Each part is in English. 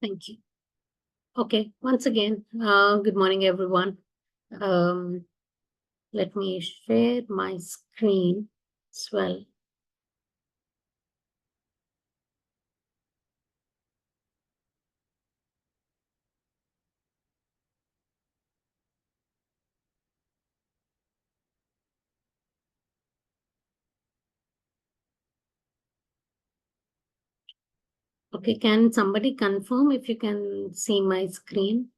Thank you. Okay, once again, good morning, everyone. Um, Let me share my screen as well. Okay, can somebody confirm if you can see my screen?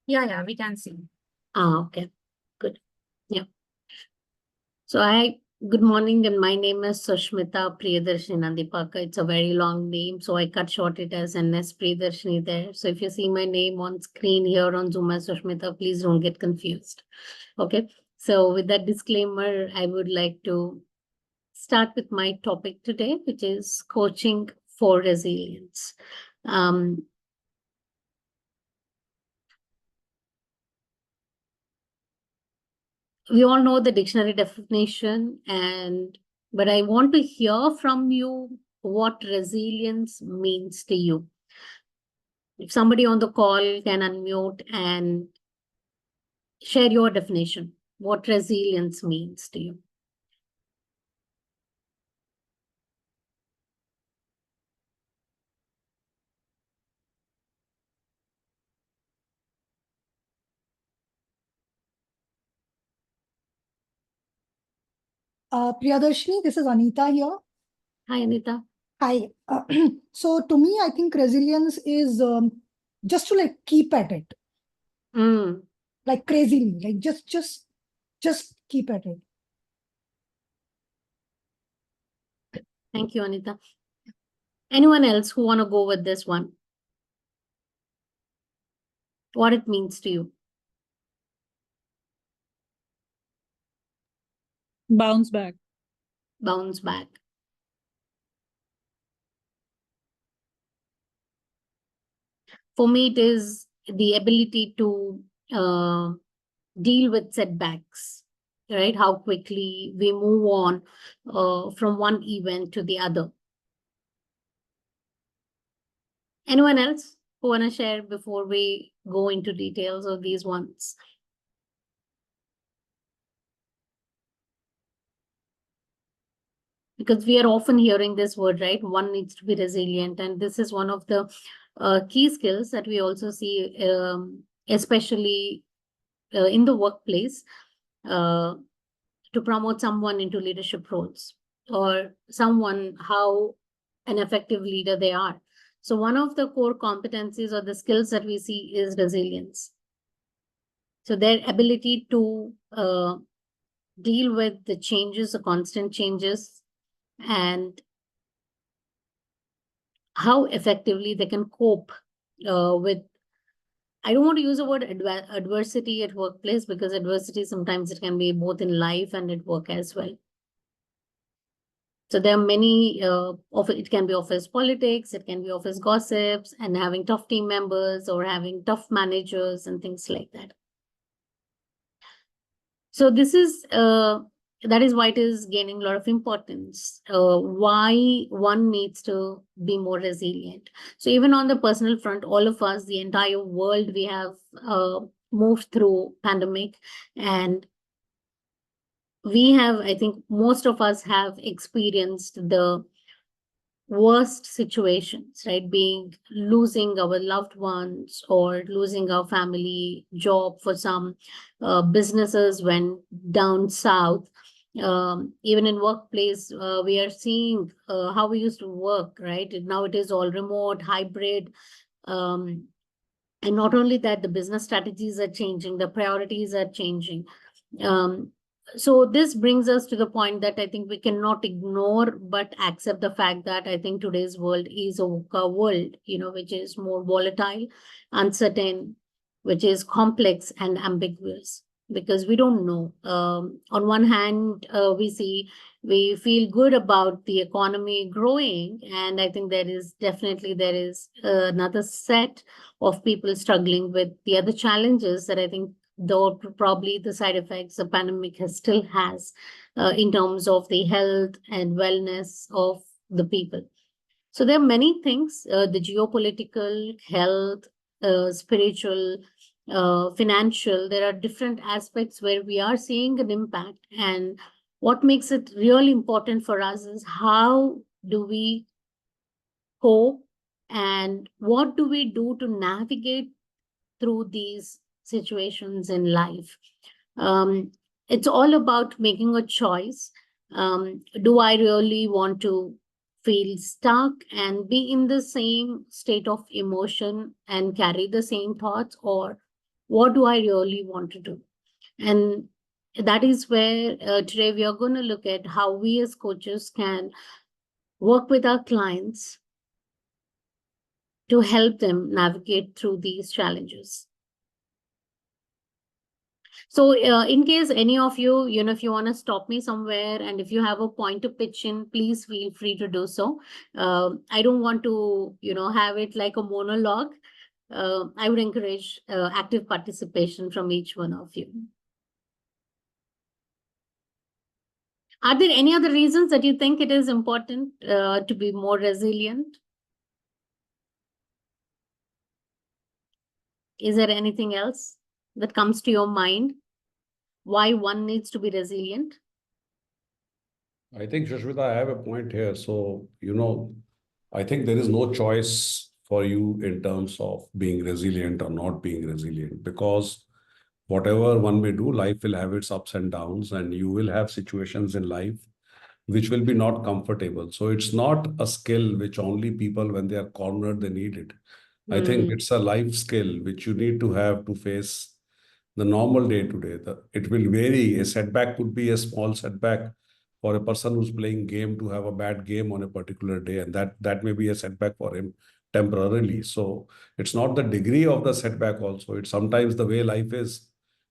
Yeah, we can see. Okay, good. Yeah. So good morning, and my name is Susmitha Priyadarshini Nandipaka. It's a very long name, so I cut short it as NS Priyadarshini there. So if you see my name on screen here on Zoom as Susmitha, please don't get confused. Okay, so with that disclaimer, I would like to start with my topic today, which is coaching for resilience. We all know the dictionary definition, but I want to hear from you what resilience means to you. If somebody on the call can unmute and share your definition, what resilience means to you. Priyadarshini, this is Anita here. Hi, Anita. Hi. So to me, I think resilience is just to keep at it, like crazily, like just keep at it. Thank you, Anita. Anyone else who want to go with this one? What it means to you? Bounce back. Bounce back. For me, it is the ability to deal with setbacks, right? How quickly we move on from one event to the other. Anyone else who want to share before we go into details of these ones? Because we are often hearing this word, right? One needs to be resilient. And this is one of the key skills that we also see, especially in the workplace, to promote someone into leadership roles or someone how an effective leader they are. So one of the core competencies or the skills that we see is resilience. So their ability to deal with the changes, the constant changes, and how effectively they can cope with, I don't want to use the word adversity at workplace, because adversity sometimes it can be both in life and at work as well. So there are many, it can be office politics, it can be office gossips, and having tough team members or having tough managers and things like that. So this is, that is why it is gaining a lot of importance, why one needs to be more resilient. So even on the personal front, all of us, the entire world, we have moved through pandemic, and we have, I think most of us have experienced the worst situations, right? Being losing our loved ones or losing our family job. For some businesses went down south. Even in workplace, we are seeing how we used to work, right? Now it is all remote, hybrid. And not only that, the business strategies are changing, the priorities are changing. So this brings us to the point that I think we cannot ignore but accept the fact that I think today's world is a VUCA world, which is more volatile, uncertain, which is complex and ambiguous, because we don't know. On one hand, we feel good about the economy growing, and I think there is another set of people struggling with the other challenges that I think, though probably the side effects the pandemic still has in terms of the health and wellness of the people. So there are many things, the geopolitical, health, spiritual, financial, there are different aspects where we are seeing an impact. And what makes it really important for us is how do we cope and what do we do to navigate through these situations in life. It's all about making a choice. Do I really want to feel stuck and be in the same state of emotion and carry the same thoughts, or what do I really want to do? And that is where today we are going to look at how we as coaches can work with our clients to help them navigate through these challenges. So in case any of you, if you want to stop me somewhere and if you have a point to pitch in, please feel free to do so. I don't want to, have it like a monologue. I would encourage active participation from each one of you. Are there any other reasons that you think it is important to be more resilient? Is there anything else that comes to your mind? Why one needs to be resilient? I think, Susmitha, I have a point here. So, I think there is no choice for you in terms of being resilient or not being resilient, because whatever one may do, life will have its ups and downs, and you will have situations in life which will be not comfortable. So it's not a skill which only people, when they are cornered, they need it. I think it's a life skill which you need to have to face the normal day to day. It will vary. A setback could be a small setback for a person who's playing game to have a bad game on a particular day, and that may be a setback for him temporarily. So it's not the degree of the setback also. It's sometimes the way life is.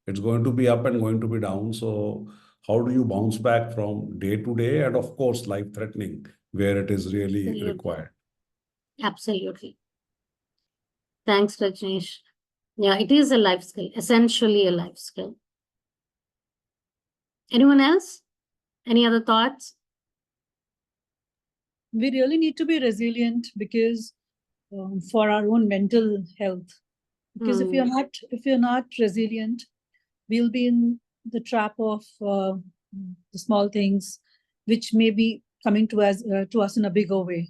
It's going to be up and going to be down. So how do you bounce back from day to day, and of course life threatening where it is really Absolutely. required? Absolutely. Thanks, Rajneesh. Yeah, it is a life skill, essentially a life skill. Anyone else? Any other thoughts? We really need to be resilient because for our own mental health. Because if you're not resilient, we'll be in the trap of the small things which may be coming to us in a bigger way.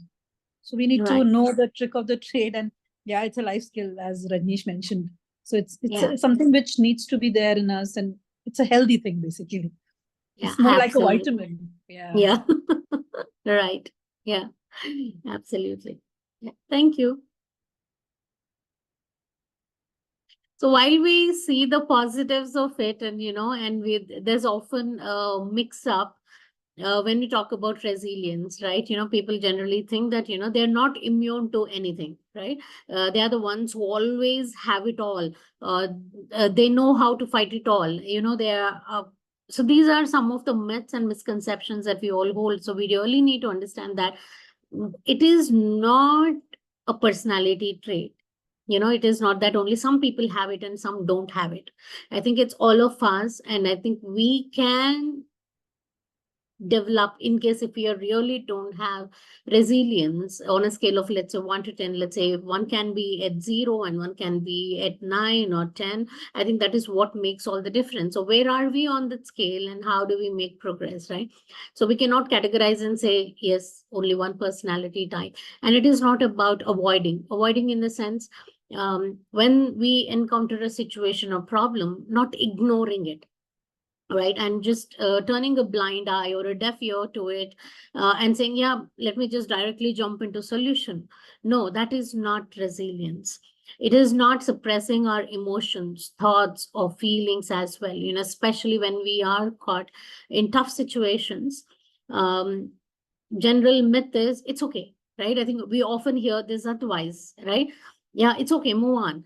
So we need to know the trick of the trade, and yeah, it's a life skill, as Rajneesh mentioned. So it's something which needs to be there in us, and it's a healthy thing basically. It's more like a vitamin. Yeah. Right. Yeah. Absolutely. Yeah. Thank you. So while we see the positives of it, and there's often a mix up when we talk about resilience, right? People generally think that they're not immune to anything, right? They are the ones who always have it all. They know how to fight it all. They are. So these are some of the myths and misconceptions that we all hold. So we really need to understand that it is not a personality trait. It is not that only some people have it and some don't have it. I think it's all of us, and I think we can develop, in case if we really don't have resilience, on a scale of, let's say, 1 to 10, let's say one can be at 0 and one can be at 9 or 10. I think that is what makes all the difference. So where are we on that scale, and how do we make progress, right? So we cannot categorize and say, yes, only one personality type. And it is not about avoiding in the sense, when we encounter a situation or problem, not ignoring it, right? And just turning a blind eye or a deaf ear to it, and saying, yeah, let me just directly jump into solution. No, that is not resilience. It is not suppressing our emotions, thoughts, or feelings as well, especially when we are caught in tough situations. General myth is it's okay, right? I think we often hear this advice, right? Yeah, it's okay, move on.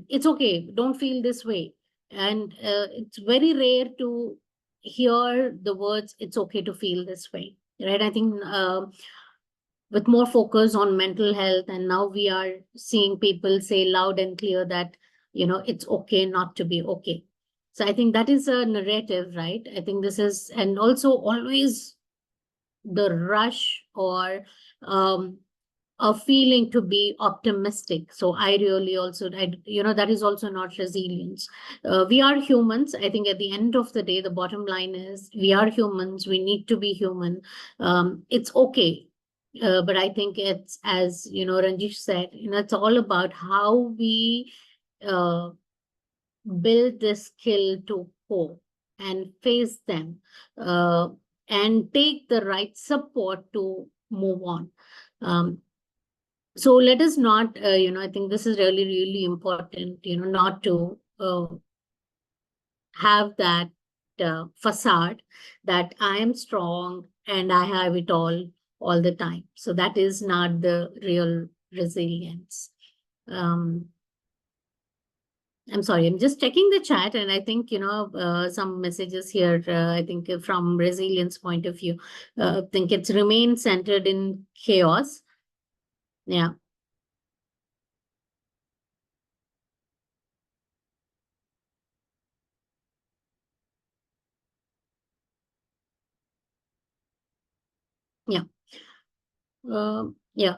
It's okay, don't feel this way. And it's very rare to hear the words, it's okay to feel this way, right? I think with more focus on mental health, and now we are seeing people say loud and clear that, it's okay not to be okay. So I think that is a narrative, right? I think this is, and also always the rush or a feeling to be optimistic. So I really also, that is also not resilience. We are humans. I think at the end of the day, the bottom line is we are humans. We need to be human. It's okay. But I think it's, as Ranjish said, it's all about how we build this skill to cope and face them, and take the right support to move on. So let us not, I think this is really, really important, not to have that facade that I am strong and I have it all the time. So that is not the real resilience. I'm sorry, I'm just checking the chat, and I think, some messages here, I think from resilience point of view, I think it's remain centered in chaos. Yeah. Yeah. Yeah.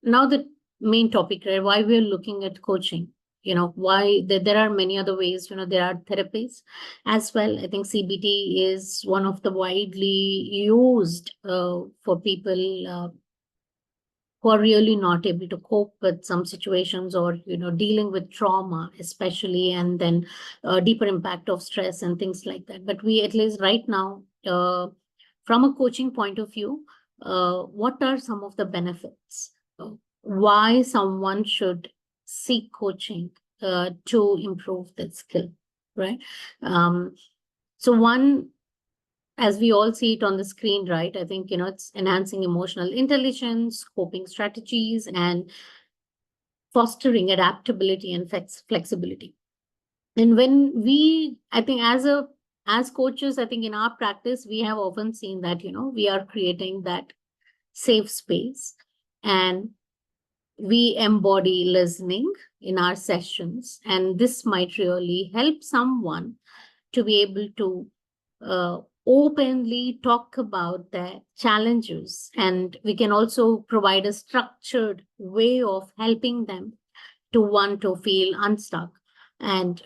Now the main topic, right? Why we're looking at coaching. Why there are many other ways. There are therapies as well. I think CBT is one of the widely used for people who are really not able to cope with some situations, or dealing with trauma especially, and then deeper impact of stress and things like that. But we, at least right now, from a coaching point of view, what are some of the benefits, why someone should seek coaching to improve that skill, right? So one, as we all see it on the screen, right? I think, it's enhancing emotional intelligence, coping strategies, and fostering adaptability and flexibility. And when we, I think, as coaches, I think in our practice, we have often seen that, we are creating that safe space, and we embody listening in our sessions. And this might really help someone to be able to openly talk about their challenges. And we can also provide a structured way of helping them to feel unstuck, and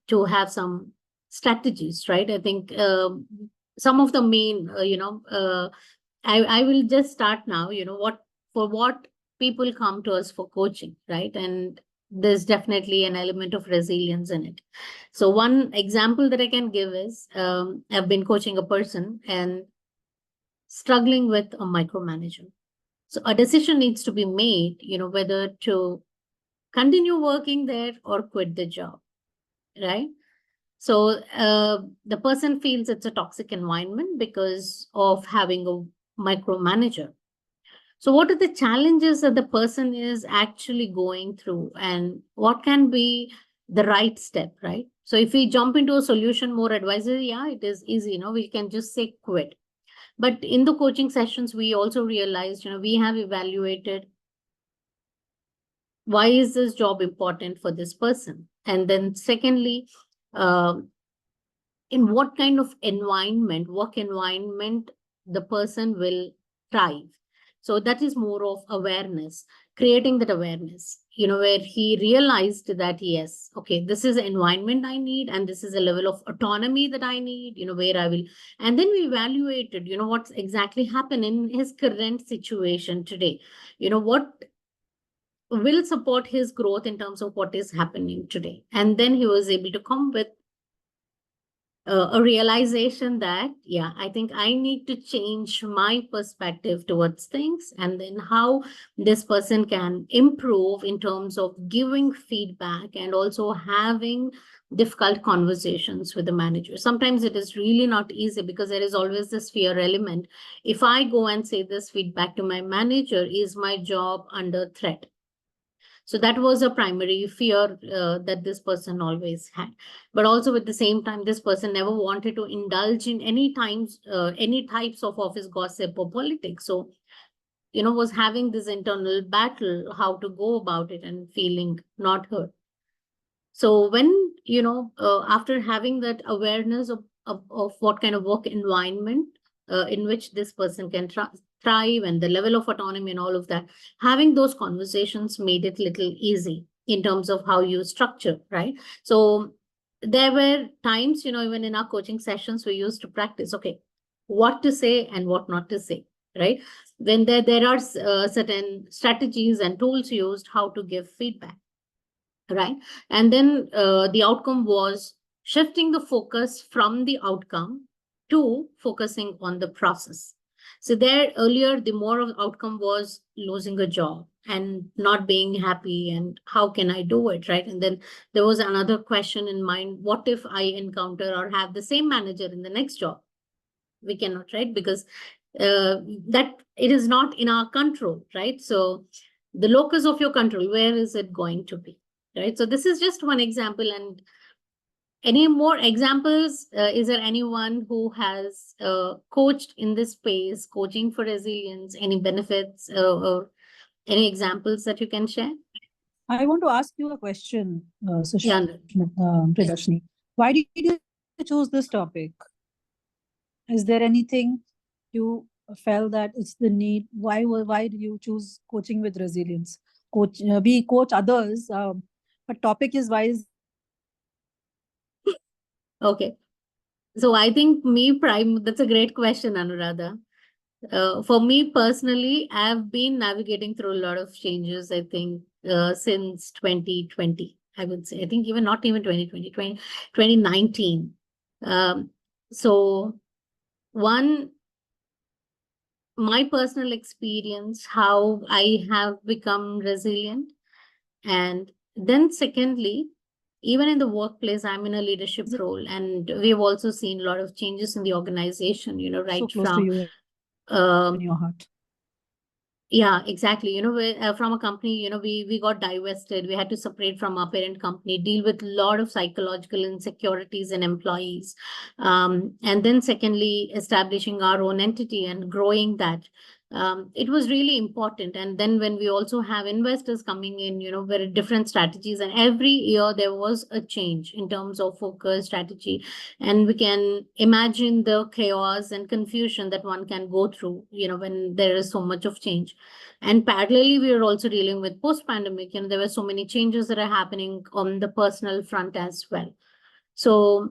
to have some strategies, right? I think some of the main, I will just start now, what people come to us for coaching, right? And there's definitely an element of resilience in it. So one example that I can give is, I've been coaching a person and struggling with a micromanager. So a decision needs to be made, whether to continue working there or quit the job, right? So the person feels it's a toxic environment because of having a micromanager. So what are the challenges that the person is actually going through, and what can be the right step, right? So if we jump into a solution more advisory, yeah, it is easy, we can just say quit. But in the coaching sessions, we also realized, we have evaluated, why is this job important for this person? And then secondly, in what kind of work environment the person will thrive. So that is more of awareness, creating that awareness, where he realized that, yes, okay, this is the environment I need, and this is a level of autonomy that I need, where I will. And then we evaluated, what's exactly happened in his current situation today, what will support his growth in terms of what is happening today. And then he was able to come with a realization that, yeah, I think I need to change my perspective towards things, and then how this person can improve in terms of giving feedback and also having difficult conversations with the manager. Sometimes it is really not easy because there is always this fear element. If I go and say this feedback to my manager, is my job under threat? So that was a primary fear that this person always had. But also at the same time, this person never wanted to indulge in any types of office gossip or politics. So, was having this internal battle, how to go about it and feeling not heard. So when, after having that awareness of what kind of work environment in which this person can thrive and the level of autonomy and all of that. Having those conversations made it little easy in terms of how you structure, right? So there were times, even in our coaching sessions, we used to practice, okay, what to say and what not to say, right? When there are certain strategies and tools used, how to give feedback, right? And then the outcome was shifting the focus from the outcome to focusing on the process. So there earlier, the more of outcome was losing a job and not being happy and how can I do it, right? And then there was another question in mind, what if I encounter or have the same manager in the next job? We cannot, right? Because that it is not in our control, right? So the locus of your control, where is it going to be, right? So this is just one example. And any more examples? Is there anyone who has coached in this space, coaching for resilience, any benefits or any examples that you can share? I want to ask you a question, Yeah. Priyadarshini. Why did you choose this topic? Is there anything you felt that it's the need? Why did you choose coaching with resilience? We coach others, but topic is why is. Okay. So I think that's a great question, Anuradha. For me personally, I've been navigating through a lot of changes, I think, since 2020, I would say. I think not even 2020, 2019. So one, my personal experience, how I have become resilient. And then secondly, even in the workplace, I'm in a leadership role, and we have also seen a lot of changes in the organization, right So close to from you in your heart. Yeah, exactly. From a company, we got divested. We had to separate from our parent company, deal with a lot of psychological insecurities in employees. And then secondly, establishing our own entity and growing that. It was really important. And then when we also have investors coming in, very different strategies, and every year there was a change in terms of focus, strategy, and we can imagine the chaos and confusion that one can go through, when there is so much of change. And parallelly, we are also dealing with post-pandemic, there were so many changes that are happening on the personal front as well. So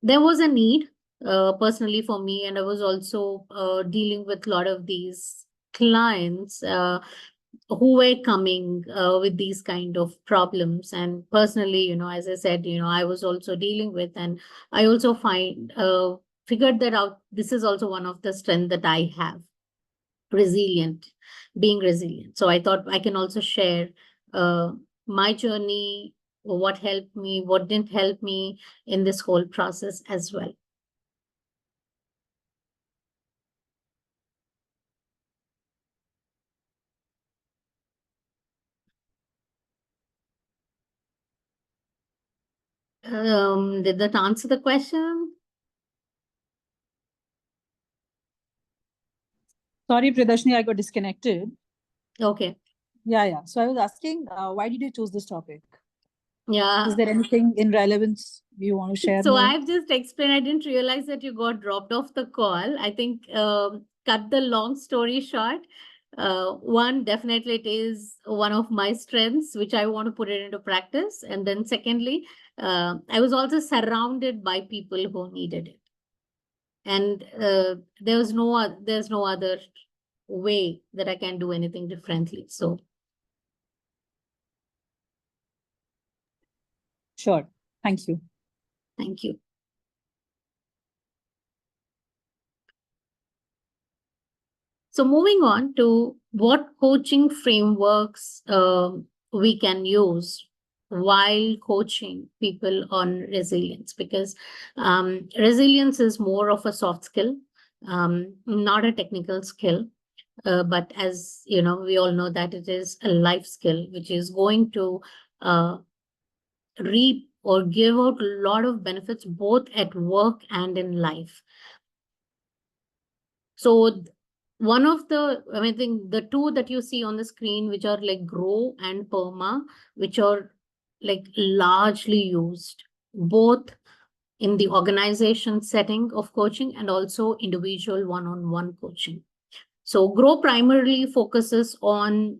there was a need personally for me, and I was also dealing with a lot of these clients who were coming with these kind of problems. And personally, as I said, I was also dealing with, and I also figured that out. This is also one of the strengths that I have, being resilient. So I thought I can also share my journey, what helped me, what didn't help me in this whole process as well. Did that answer the question? Sorry, Priyadarshini, I got disconnected. Okay. Yeah. So I was asking, why did you choose this topic? Yeah. Is there anything in relevance you want to share? So more? I've just explained. I didn't realize that you got dropped off the call. I think cut the long story short. One, definitely it is one of my strengths, which I want to put it into practice. And then secondly, I was also surrounded by people who needed it. And there's no other way that I can do anything differently. So. Sure. Thank you. Thank you. So moving on to what coaching frameworks we can use while coaching people on resilience, because resilience is more of a soft skill, not a technical skill. But as we all know that it is a life skill, which is going to reap or give out a lot of benefits both at work and in life. So one of the, I think the two that you see on the screen, which are like Grow and Perma, which are like largely used both in the organization setting of coaching and also individual one-on-one coaching. So GROW primarily focuses on,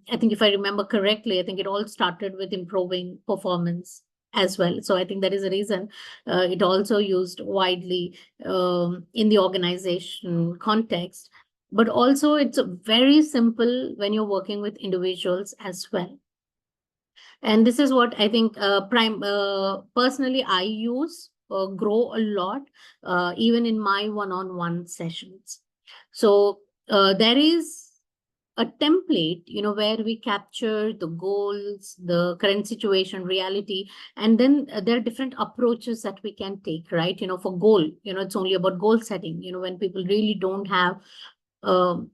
I think if I remember correctly, I think it all started with improving performance as well. So I think that is the reason it also used widely in the organization context. But also it's very simple when you're working with individuals as well. And this is what I think personally I use GROW a lot, even in my one-on-one sessions. So there is a template, where we capture the goals, the current situation, reality, and then there are different approaches that we can take, right? For goal, it's only about goal setting, when people really don't have, and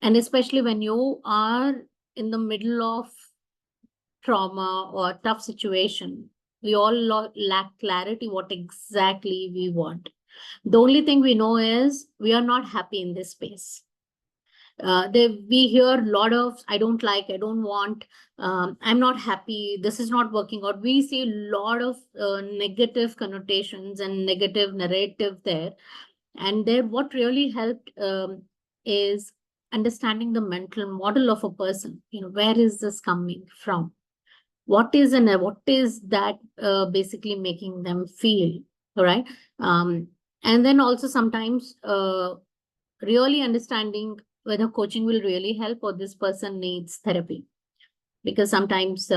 especially when you are in the middle of trauma or tough situation, we all lack clarity what exactly we want. The only thing we know is we are not happy in this space. We hear a lot of I don't like, I don't want, I'm not happy, this is not working out. We see a lot of negative connotations and negative narrative there. And there what really helped is understanding the mental model of a person. Where is this coming from? What is that basically making them feel, right? And then also sometimes really understanding whether coaching will really help or this person needs therapy. Because sometimes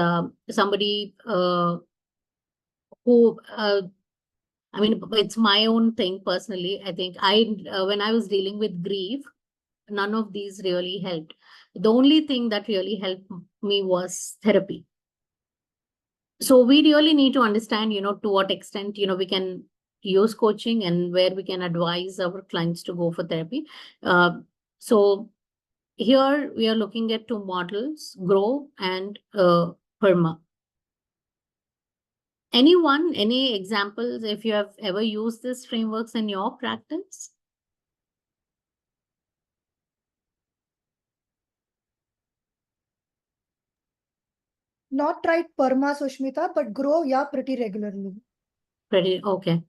somebody who I mean, it's my own thing personally. I think when I was dealing with grief, none of these really helped. The only thing that really helped me was therapy. So we really need to understand, to what extent, we can use coaching and where we can advise our clients to go for therapy. So here we are looking at two models, GROW and PERMA. Any examples if you have ever used these frameworks in your practice? Not tried PERMA, Susmitha, but GROW, yeah, pretty regularly. Pretty okay.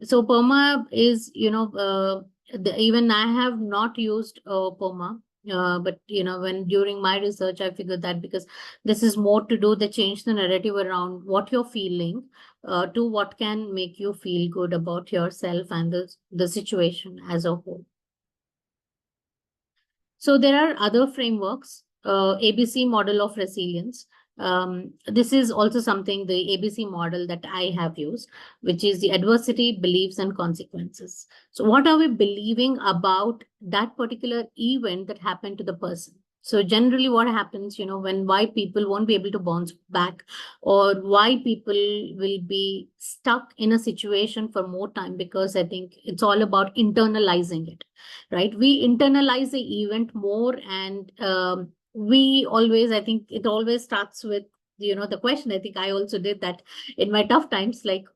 So PERMA is, even I have not used PERMA, but when during my research I figured that because this is more to do the change the narrative around what you're feeling to what can make you feel good about yourself and the situation as a whole. So there are other frameworks, ABC model of resilience. This is also something, the ABC model that I have used, which is the adversity, beliefs, and consequences. So what are we believing about that particular event that happened to the person? So generally what happens, why people won't be able to bounce back, or why people will be stuck in a situation for more time, because I think it's all about internalizing it, right? We internalize the event more, and we always, I think it always starts with, the question. I think I also did that in my tough times, like,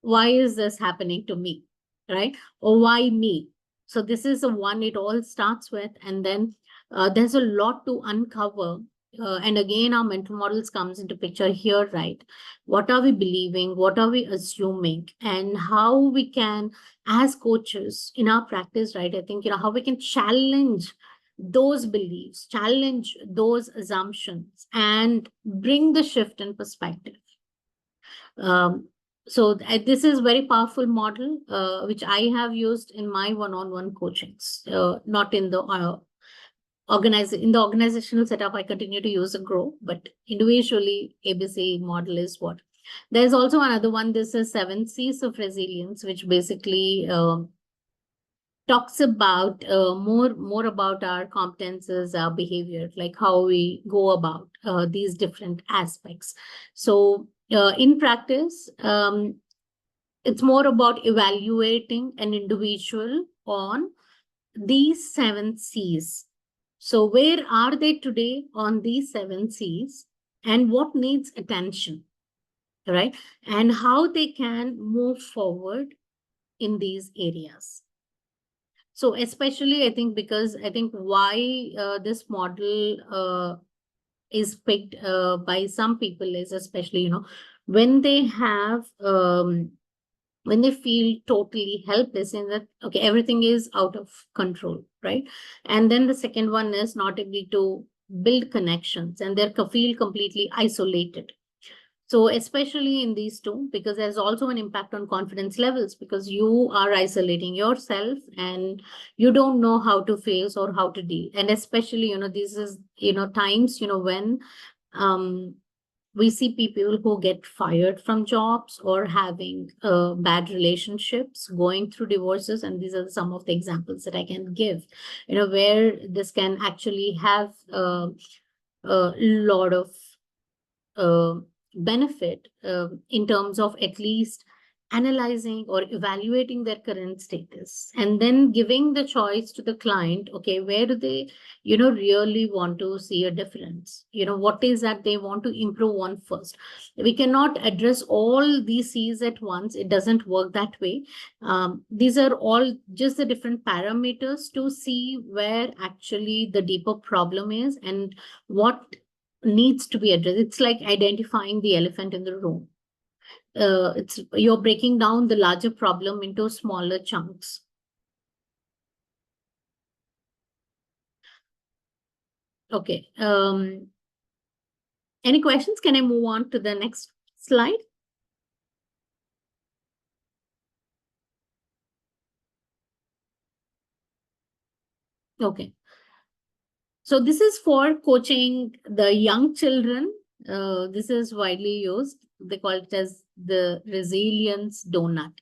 why is this happening to me, right? Or why me? So this is the one it all starts with, and then there's a lot to uncover. And again, our mental models comes into picture here, right? What are we believing? What are we assuming? And how we can, as coaches in our practice, right? I think, how we can challenge those beliefs, challenge those assumptions, and bring the shift in perspective. So this is very powerful model, which I have used in my one-on-one coachings, not in the in the organizational setup. I continue to use a GROW, but individually ABC model is what. There's also another one. This is 7 C's of resilience, which basically talks about more about our competences, our behavior, like how we go about these different aspects. So in practice, it's more about evaluating an individual on these 7 C's. So where are they today on these 7 C's, and what needs attention, right? And how they can move forward in these areas. So especially, I think, because I think why this model is picked by some people is especially, when they have when they feel totally helpless in that, okay, everything is out of control, right? And then the second one is not able to build connections, and they feel completely isolated. So especially in these two, because there's also an impact on confidence levels, because you are isolating yourself and you don't know how to face or how to deal. And especially, this is, times, when we see people who get fired from jobs or having bad relationships, going through divorces. And these are some of the examples that I can give, where this can actually have a lot of benefit in terms of at least analyzing or evaluating their current status, and then giving the choice to the client, okay, where do they really want to see a difference, what is that they want to improve on first. We cannot address all these C's at once. It doesn't work that way. These are all just the different parameters to see where actually the deeper problem is and what needs to be addressed. It's like identifying the elephant in the room. You're breaking down the larger problem into smaller chunks. Okay. Any questions? Can I move on to the next slide? Okay. So this is for coaching the young children. This is widely used. They call it as the resilience donut.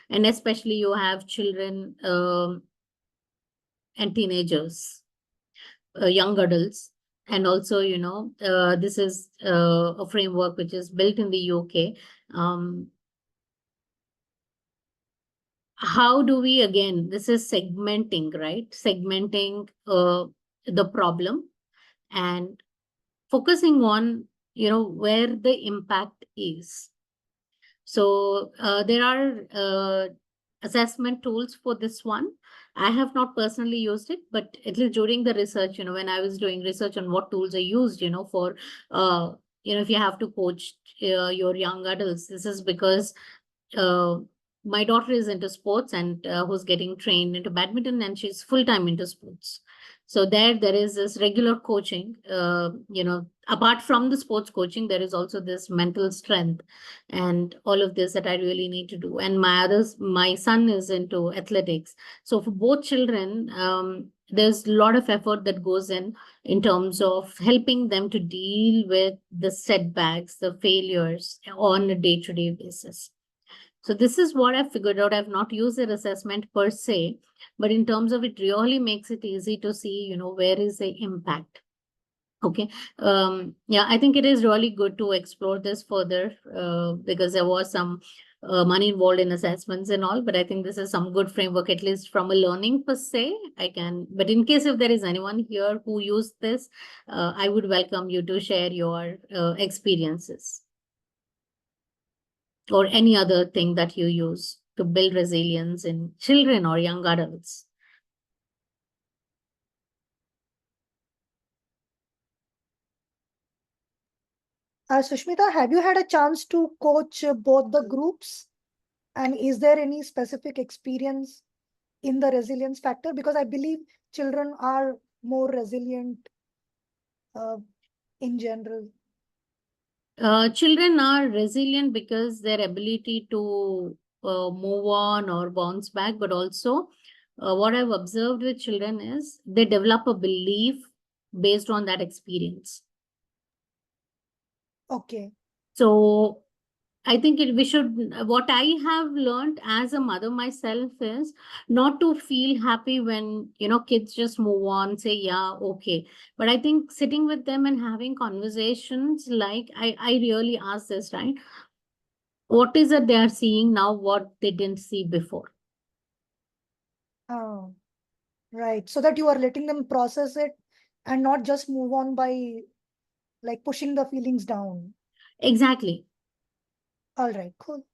And especially you have children and teenagers, young adults. And also, this is a framework which is built in the UK. How do we, again, this is segmenting, right? Segmenting the problem and focusing on, where the impact is. So there are assessment tools for this one. I have not personally used it, but at least during the research, when I was doing research on what tools are used, for, if you have to coach your young adults, this is because my daughter is into sports and who's getting trained into badminton, and she's full-time into sports. So there is this regular coaching, apart from the sports coaching, there is also this mental strength and all of this that I really need to do. And my son is into athletics. So for both children, there's a lot of effort that goes in terms of helping them to deal with the setbacks, the failures on a day-to-day basis. So this is what I've figured out. I've not used their assessment per se, but in terms of it really makes it easy to see, where is the impact. Okay. Yeah, I think it is really good to explore this further because there was some money involved in assessments and all, but I think this is some good framework, at least from a learning per se. But in case if there is anyone here who used this, I would welcome you to share your experiences. Or any other thing that you use to build resilience in children or young adults. Susmitha, have you had a chance to coach both the groups? And is there any specific experience in the resilience factor? Because I believe children are more resilient in general. Children are resilient because their ability to move on or bounce back, but also what I've observed with children is they develop a belief based on that experience. Okay. So I think what I have learned as a mother myself is not to feel happy when, kids just move on, say, yeah, okay. But I think sitting with them and having conversations, like I really ask this, right? What is it they are seeing now, what they didn't see before? Oh, right. So that you are letting them process it and not just move on by like pushing the feelings down. Exactly. All right, cool.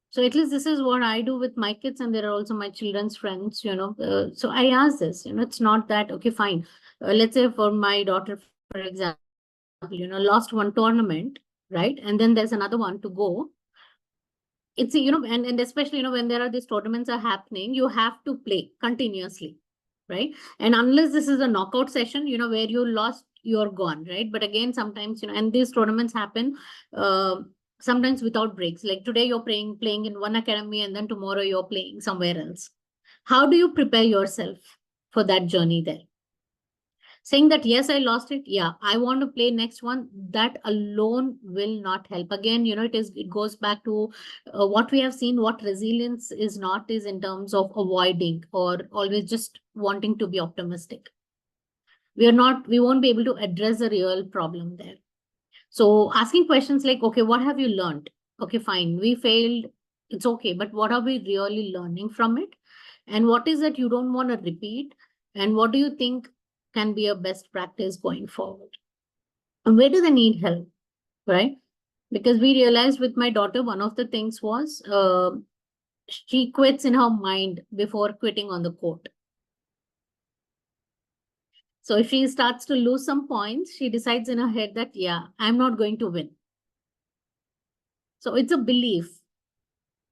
So at least this is what I do with my kids, and there are also my children's friends, so I ask this, it's not that, okay, fine. Let's say for my daughter, for example, lost one tournament, right? And then there's another one to go. it's, and especially, when there are these tournaments are happening, you have to play continuously, right? And unless this is a knockout session, where you lost, you're gone, right? But again, sometimes, and these tournaments happen sometimes without breaks. Like today you're playing in one academy, and then tomorrow you're playing somewhere else. How do you prepare yourself for that journey there? Saying that, yes, I lost it, yeah, I want to play next one, that alone will not help. Again, it goes back to what we have seen. What resilience is not is in terms of avoiding or always just wanting to be optimistic. We won't be able to address the real problem there. So asking questions like, okay, what have you learned? Okay, fine, we failed, it's okay, but what are we really learning from it? And what is that you don't want to repeat? And what do you think can be a best practice going forward? And where do they need help, right? Because we realized with my daughter, one of the things was she quits in her mind before quitting on the court. So if she starts to lose some points, she decides in her head that, yeah, I'm not going to win. So it's a belief,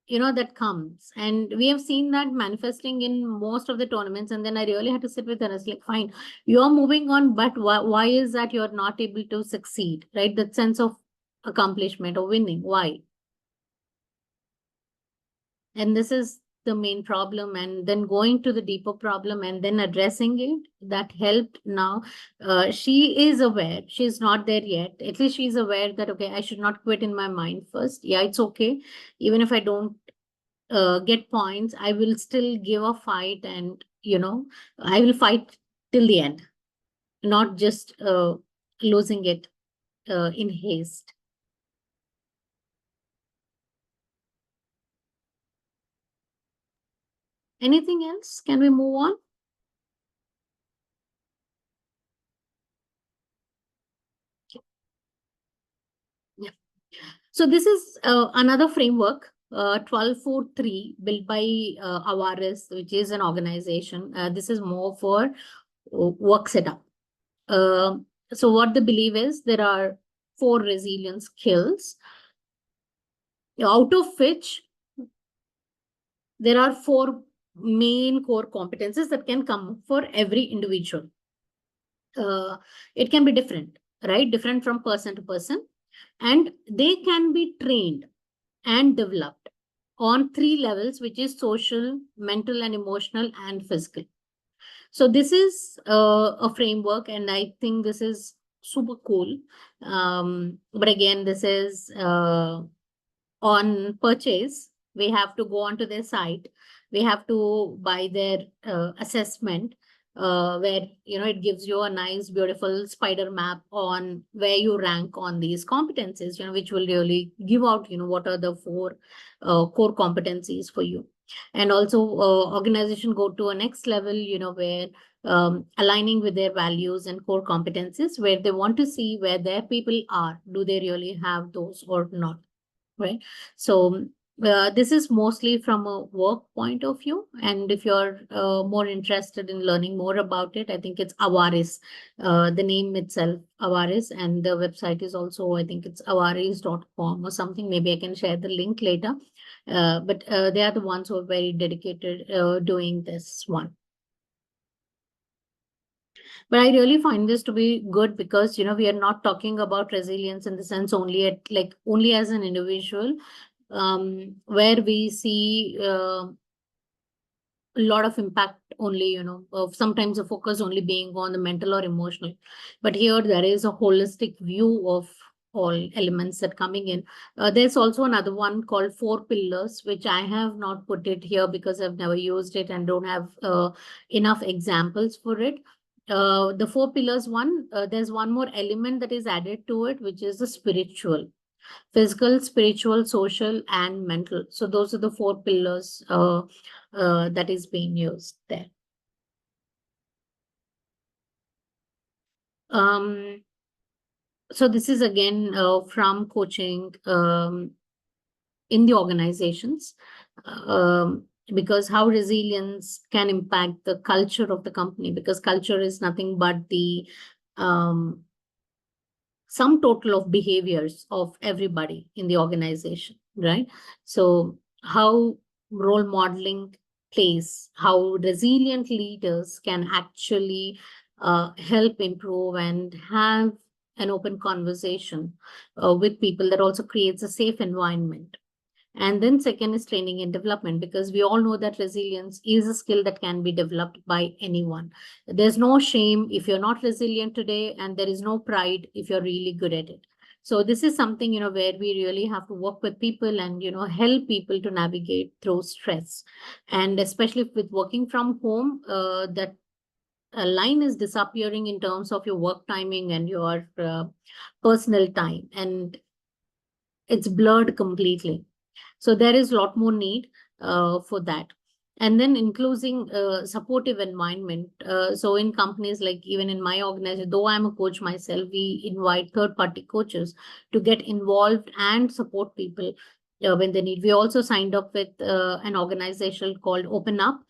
that comes. And we have seen that manifesting in most of the tournaments. And then I really had to sit with her. I was like, fine, you're moving on, but why is that you're not able to succeed, right? That sense of accomplishment or winning, why? And this is the main problem. And then going to the deeper problem and then addressing it, that helped. Now she is aware, she's not there yet, at least she's aware that, okay, I should not quit in my mind first. Yeah, it's okay, even if I don't get points, I will still give a fight, and I will fight till the end, not just losing it in haste. Anything else? Can we move on? Yeah. So this is another framework, 1243, built by Avaris, which is an organization. This is more for work setup. So what the belief is, there are 4 resilience skills, out of which there are 4 main core competencies that can come for every individual. It can be different, right? Different from person to person. And they can be trained and developed on 3 levels, which is social, mental and emotional, and physical. So this is a framework, and I think this is super cool. But again, this is on purchase. We have to go onto their site. We have to buy their assessment, where it gives you a nice, beautiful spider map on where you rank on these competencies. Which will really give out what are the 4 core competencies for you. And also, organization go to a next level, where aligning with their values and core competencies, where they want to see where their people are. Do they really have those or not? Right. So this is mostly from a work point of view. And if you're more interested in learning more about it, I think it's Avaris, the name itself, Avaris, and the website is also, I think it's avaris.com or something. Maybe I can share the link later. But they are the ones who are very dedicated doing this one. But I really find this to be good because, we are not talking about resilience in the sense only as an individual, where we see a lot of impact only, of sometimes the focus only being on the mental or emotional. But here there is a holistic view of all elements that coming in. There's also another one called 4 pillars, which I have not put it here because I've never used it and don't have enough examples for it. The 4 pillars one, there's one more element that is added to it, which is the spiritual. Physical, spiritual, social, and mental. So those are the 4 pillars that is being used there. So this is again from coaching in the organizations, because how resilience can impact the culture of the company, because culture is nothing but the sum total of behaviors of everybody in the organization, right? So how role modeling plays, how resilient leaders can actually help improve and have an open conversation with people, that also creates a safe environment. And then second is training and development, because we all know that resilience is a skill that can be developed by anyone. There's no shame if you're not resilient today, and there is no pride if you're really good at it. So this is something, where we really have to work with people and, help people to navigate through stress. And especially with working from home, that line is disappearing in terms of your work timing and your personal time, and it's blurred completely. So there is a lot more need for that. And then including supportive environment. So in companies, like even in my organization, though I'm a coach myself, we invite third-party coaches to get involved and support people when they need. We also signed up with an organization called Open Up.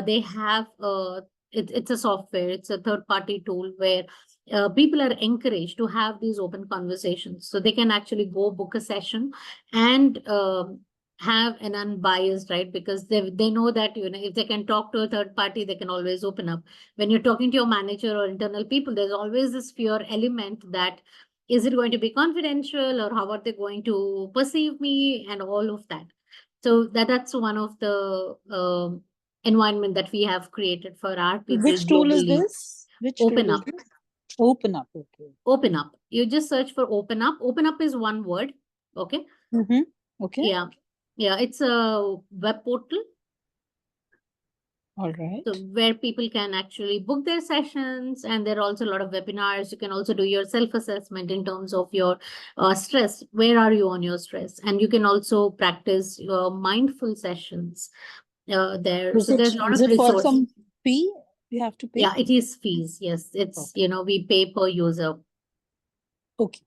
They have it's a software, it's a third-party tool where people are encouraged to have these open conversations. So they can actually go book a session and have an unbiased, right? Because they know that, if they can talk to a third party, they can always open up. When you're talking to your manager or internal people, there's always this fear element that, is it going to be confidential, or how are they going to perceive me, and all of that. So that's one of the environment that we have created for our people Which tool is globally. this? Which Open tool is Up. this? Open Up. Okay. Open Up. You just search for Open Up. Open Up is one word. Okay. Mm-hmm. Okay. Yeah. Yeah. It's a web portal. All right. So where people can actually book their sessions, and there are also a lot of webinars. You can also do your self-assessment in terms of your stress. Where are you on your stress? And you can also practice your mindful sessions there. So there's a lot Is of it for resources. some fee? You have to pay? Yeah, it is fees. Yes, it's, we pay per user. Okay.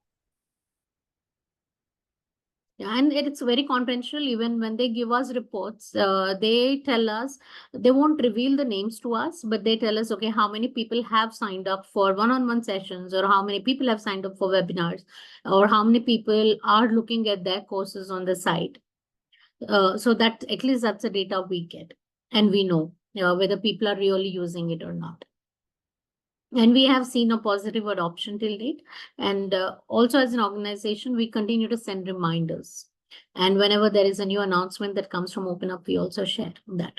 Yeah, and it's very confidential. Even when they give us reports, they tell us, they won't reveal the names to us, but they tell us, okay, how many people have signed up for one-on-one sessions, or how many people have signed up for webinars, or how many people are looking at their courses on the site. So that at least that's the data we get, and we know whether people are really using it or not. And we have seen a positive adoption till date. And also as an organization, we continue to send reminders. And whenever there is a new announcement that comes from Open Up, we also share that.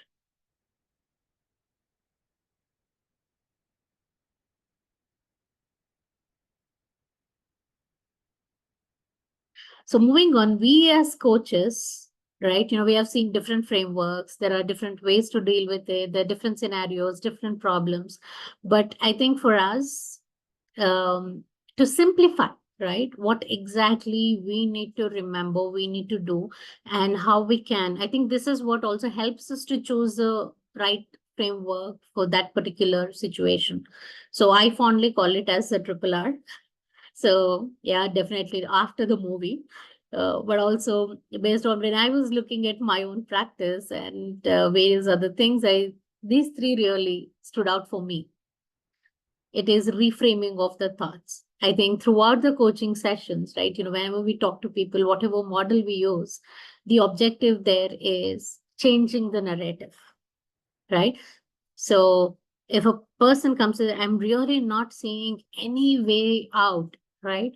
So moving on, we as coaches, right, we have seen different frameworks. There are different ways to deal with it. There are different scenarios, different problems. But I think for us, to simplify, right, what exactly we need to remember, we need to do, and how we can. I think this is what also helps us to choose the right framework for that particular situation. So I fondly call it as the triple R. So yeah, definitely after the movie. But also based on when I was looking at my own practice and various other things, these three really stood out for me. It is reframing of the thoughts. I think throughout the coaching sessions, right, whenever we talk to people, whatever model we use, the objective there is changing the narrative, right? So if a person comes to, I'm really not seeing any way out, right?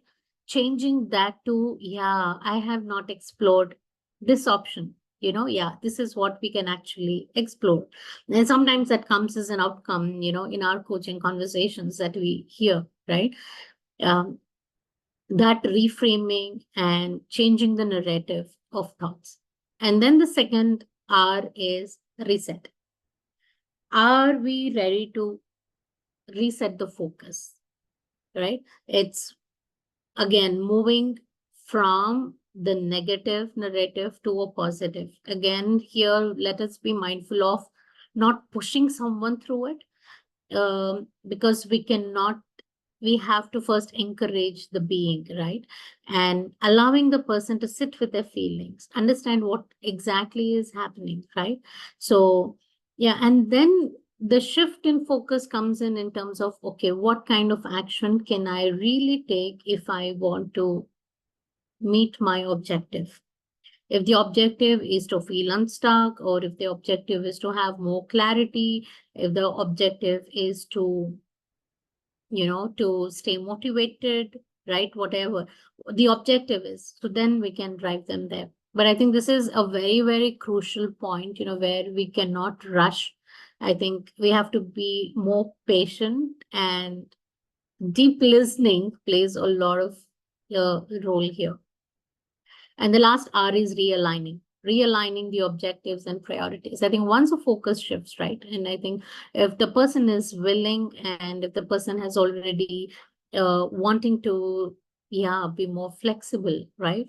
Changing that to, yeah, I have not explored this option. Yeah, this is what we can actually explore. And sometimes that comes as an outcome, in our coaching conversations that we hear, right? That reframing and changing the narrative of thoughts. And then the second R is reset. Are we ready to reset the focus, right? It's again moving from the negative narrative to a positive. Again, here, let us be mindful of not pushing someone through it, because we have to first encourage the being, right? And allowing the person to sit with their feelings, understand what exactly is happening, right? So, yeah, and then the shift in focus comes in terms of, okay, what kind of action can I really take if I want to meet my objective? If the objective is to feel unstuck, or if the objective is to have more clarity, if the objective is to, to stay motivated, right? Whatever the objective is, so then we can drive them there. But I think this is a very, very crucial point, where we cannot rush. I think we have to be more patient, and deep listening plays a lot of role here. And the last R is realigning the objectives and priorities. I think once a focus shifts, right? And I think if the person is willing, and if the person has already wanting to, be more flexible, right?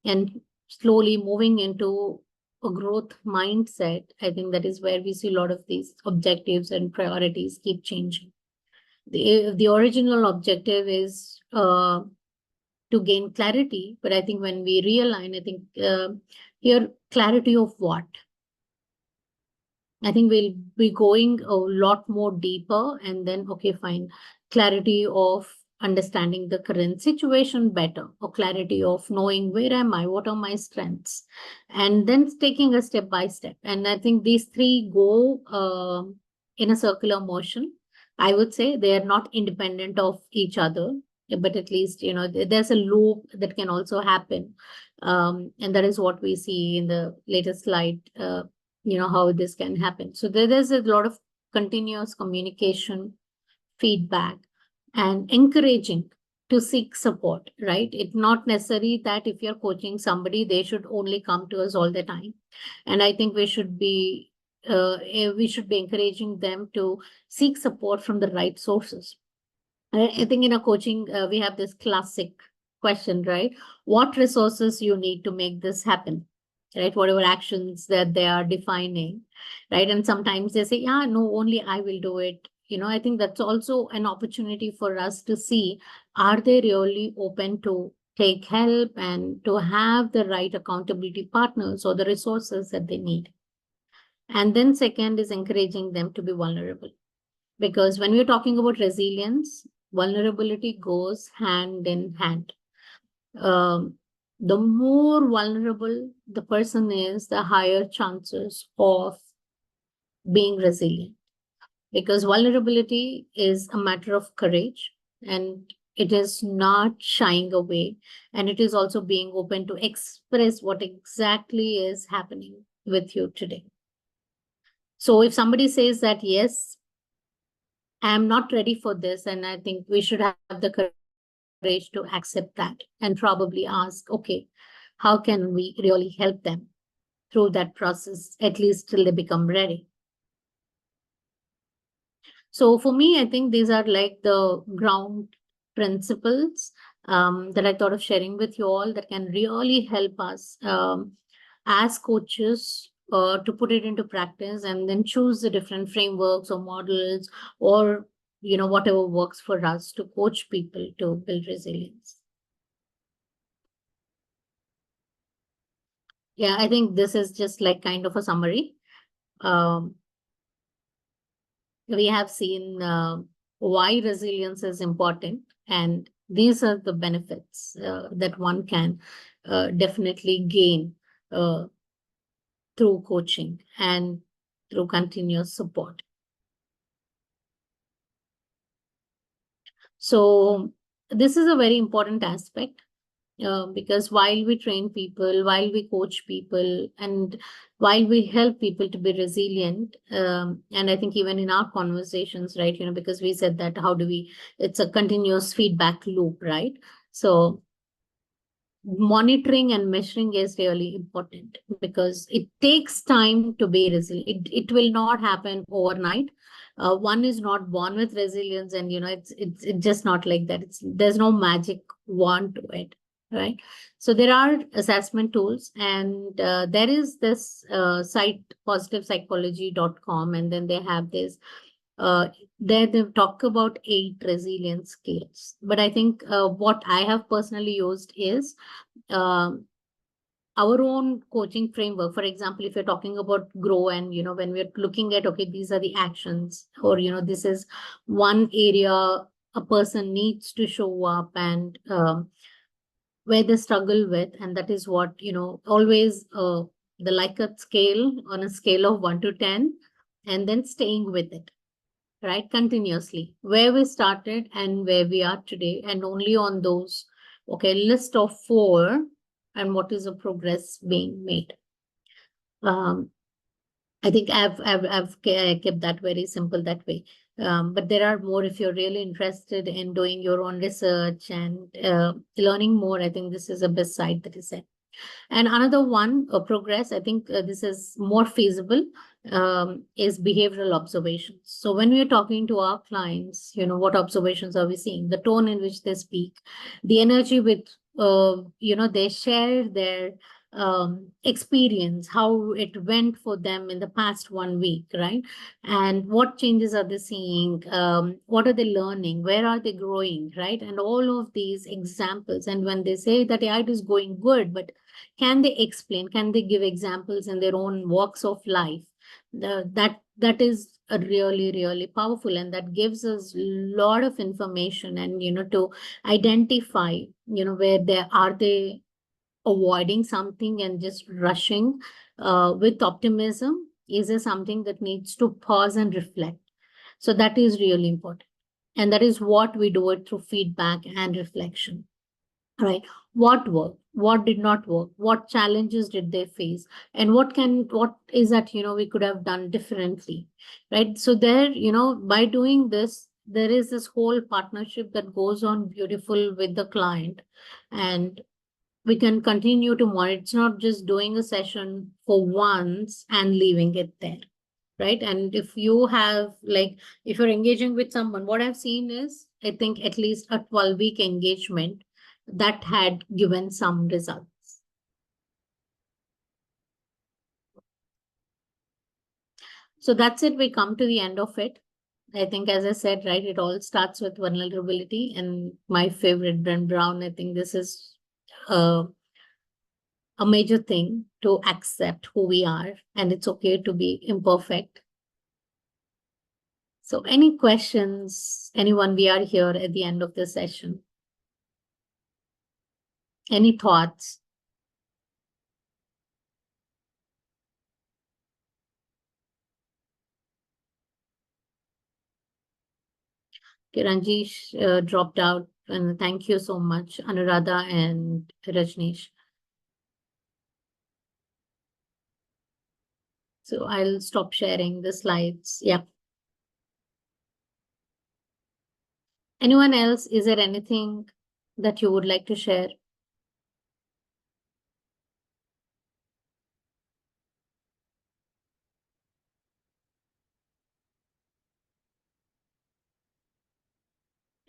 And slowly moving into a growth mindset, I think that is where we see a lot of these objectives and priorities keep changing. The original objective is to gain clarity, but I think when we realign, I think here, clarity of what? I think we'll be going a lot more deeper, and then, okay, fine, clarity of understanding the current situation better, or clarity of knowing where am I, what are my strengths, and then taking a step by step. And I think these three go in a circular motion. I would say they are not independent of each other, but at least, there's a loop that can also happen. And that is what we see in the latest slide, how this can happen. So there's a lot of continuous communication, feedback, and encouraging to seek support, right? It's not necessary that if you're coaching somebody, they should only come to us all the time. And I think we should be encouraging them to seek support from the right sources. I think in a coaching, we have this classic question, right? What resources you need to make this happen, right? Whatever actions that they are defining, right? And sometimes they say, yeah, no, only I will do it. I think that's also an opportunity for us to see, are they really open to take help and to have the right accountability partners or the resources that they need? And then second is encouraging them to be vulnerable. Because when we're talking about resilience, vulnerability goes hand in hand. The more vulnerable the person is, the higher chances of being resilient. Because vulnerability is a matter of courage, and it is not shying away, and it is also being open to express what exactly is happening with you today. So if somebody says that, yes, I'm not ready for this, and I think we should have the courage to accept that and probably ask, okay, how can we really help them through that process, at least till they become ready? So for me, I think these are like the ground principles that I thought of sharing with you all, that can really help us as coaches to put it into practice, and then choose the different frameworks or models, or whatever works for us to coach people to build resilience. Yeah, I think this is just like kind of a summary. We have seen why resilience is important, and these are the benefits that one can definitely gain through coaching and through continuous support. So this is a very important aspect, because while we train people, while we coach people, and while we help people to be resilient, and I think even in our conversations, right, because we said that it's a continuous feedback loop, right? So monitoring and measuring is really important, because it takes time to be resilient. It will not happen overnight. One is not born with resilience, and it's just not like that. There's no magic wand to it, right? So there are assessment tools, and there is this site, positivepsychology.com, and then they have this there they talk about 8 resilience skills. But I think what I have personally used is our own coaching framework. For example, if you're talking about grow, and when we're looking at, okay, these are the actions, or this is one area a person needs to show up and where they struggle with, and that is what, always the Likert scale on a scale of 1 to 10, and then staying with it, right? Continuously, where we started and where we are today, and only on those, okay, list of 4, and what is the progress being made. I think I've kept that very simple that way. But there are more if you're really interested in doing your own research and learning more. I think this is the best site that is there. And another one, progress, I think this is more feasible, is behavioral observations. So when we are talking to our clients, what observations are we seeing? The tone in which they speak, the energy with, they share their experience, how it went for them in the past 1 week, right? And what changes are they seeing? What are they learning? Where are they growing, right? And all of these examples. And when they say that yeah, it is going good, but can they explain? Can they give examples in their own walks of life? That is a really, really powerful, and that gives us a lot of information, and to identify, where they avoiding something and just rushing with optimism. Is there something that needs to pause and reflect? So that is really important, and that is what we do it through feedback and reflection. Right? What worked? What did not work? What challenges did they face? And what is that, we could have done differently, right? So there, by doing this, there is this whole partnership that goes on beautiful with the client, and we can continue to monitor. It's not just doing a session for once and leaving it there, right? And if you have, like, if you're engaging with someone, what I've seen is, I think at least a 12-week engagement that had given some results. So that's it. We come to the end of it. I think, as I said, right, it all starts with vulnerability. And my favorite, Brent Brown, I think this is a major thing, to accept who we are, and it's okay to be imperfect. So any questions, anyone? We are here at the end of the session. Any thoughts? Ranjesh dropped out, and thank you so much, Anuradha and Rajneesh. So I'll stop sharing the slides. Yeah. Anyone else? Is there anything that you would like to share?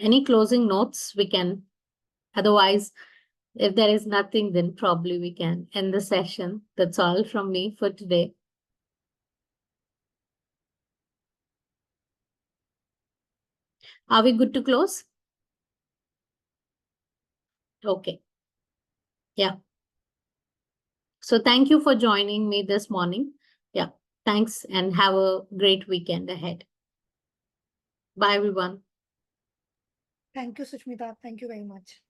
Any closing notes? We can. Otherwise, if there is nothing, then probably we can end the session. That's all from me for today. Are we good to close? Okay. Yeah. So thank you for joining me this morning. Yeah. Thanks, and have a great weekend ahead. Bye, everyone. Thank you, Susmitha. Thank you very much.